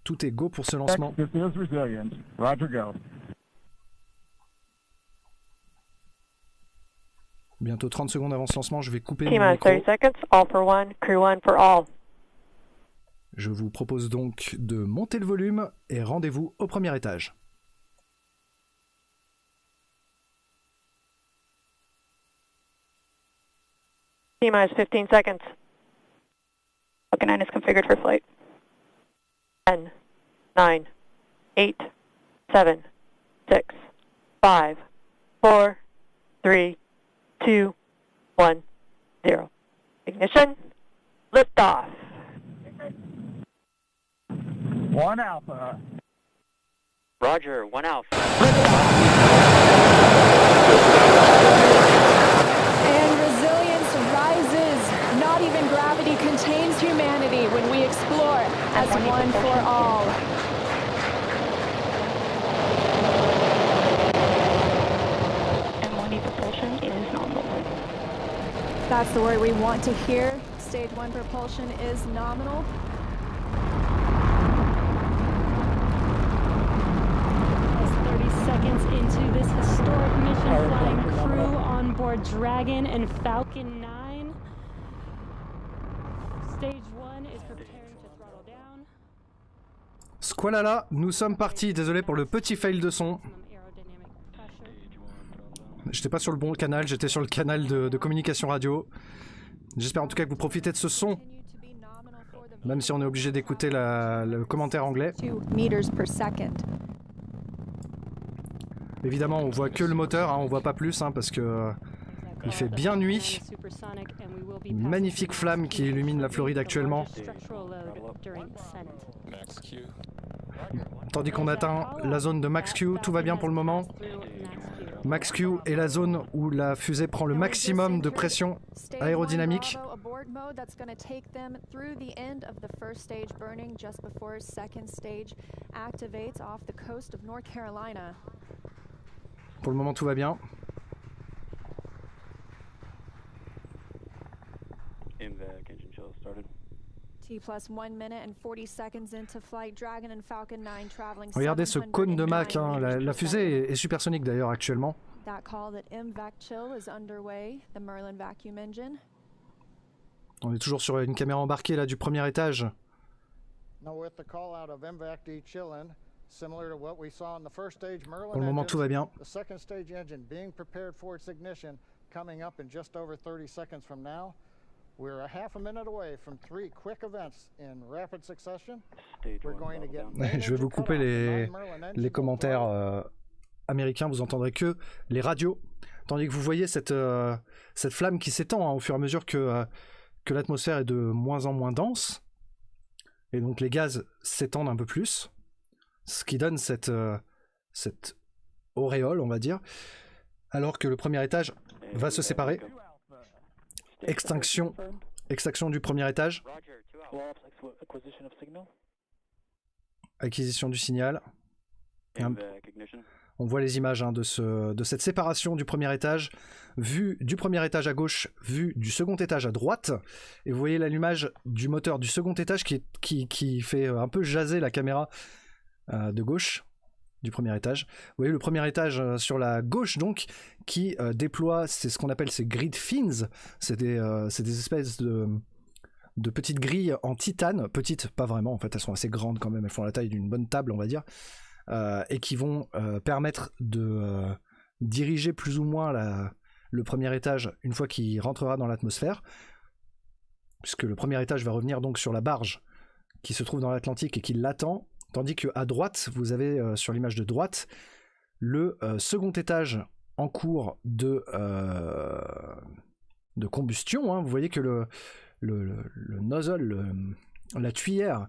tout est go pour ce lancement. This is Resilient. Roger, go. Bientôt 30 secondes avant ce lancement, je vais couper mon T-minus micro. 30 seconds, all for one, crew one for all. Je vous propose donc de monter le volume et rendez-vous au premier étage. T-minus 15 seconds. Falcon 9 is configured for flight. 10, 9, 8, 7, 6, 5, 4, 3, 2, 1, 0. Ignition, liftoff. 1 Alpha. Roger, 1 Alpha. And resilience rises. Not even gravity contains humanity when we explore as one for all. M1E propulsion is nominal. That's the word we want to hear. Stage 1 propulsion is nominal. As 30 seconds into this historic mission, flying crew on board Dragon and Falcon 9. Stage 1 is preparing to throttle down. Squalala, nous sommes partis. Désolé pour le petit fail de son. Aerodynamic pressure. J'étais pas sur le bon canal, j'étais sur le canal de communication radio. J'espère en tout cas que vous profitez de ce son, même si on est obligé d'écouter le commentaire anglais. 2 meters per second. Évidemment, on voit que le moteur, hein, on voit pas plus, hein, parce que il fait bien nuit. Une magnifique flamme qui illumine la Floride actuellement, tandis qu'on atteint la zone de Max Q. Tout va bien pour le moment. Max Q est la zone où la fusée prend le maximum de pression aérodynamique. Pour le moment, tout va bien. MVAC engine chill started. T plus 1 minute and 40 seconds into flight. Dragon and Falcon 9 traveling. Regardez ce cône de Mach, hein. La fusée est supersonique d'ailleurs actuellement. That call that MVAC chill is underway. The Merlin vacuum engine. On est toujours sur une caméra embarquée là du premier étage. Now with the call out of MVAC chillin, similar to what we saw on the first stage Merlin Pour le moment, tout va bien. The second stage engine being prepared for its ignition, coming up in just over 30 seconds from now. We're a half a minute away from 3 quick events in rapid succession. We're going to get Je vais vous couper les commentaires américains, vous entendrez que les radios, tandis que vous voyez cette flamme qui s'étend, hein, au fur et à mesure que l'atmosphère est de moins en moins dense, et donc les gaz s'étendent un peu plus, ce qui donne cette auréole, on va dire, alors que le premier étage va se séparer. Extinction du premier étage. Acquisition du signal. On voit les images, hein, de cette séparation du premier étage, vue du premier étage à gauche, vue du second étage à droite. Et vous voyez l'allumage du moteur du second étage qui fait un peu jaser la caméra de gauche du premier étage. Vous voyez le premier étage sur la gauche donc qui déploie, c'est ce qu'on appelle ces grid fins. C'est des espèces de petites grilles en titane, petites pas vraiment en fait, elles sont assez grandes quand même, elles font la taille d'une bonne table on va dire, et qui vont permettre de diriger plus ou moins le premier étage une fois qu'il rentrera dans l'atmosphère, puisque le premier étage va revenir donc sur la barge qui se trouve dans l'Atlantique et qui l'attend. Tandis qu'à droite, vous avez sur l'image de droite le second étage en cours de combustion, hein. Vous voyez que le nozzle, la tuyère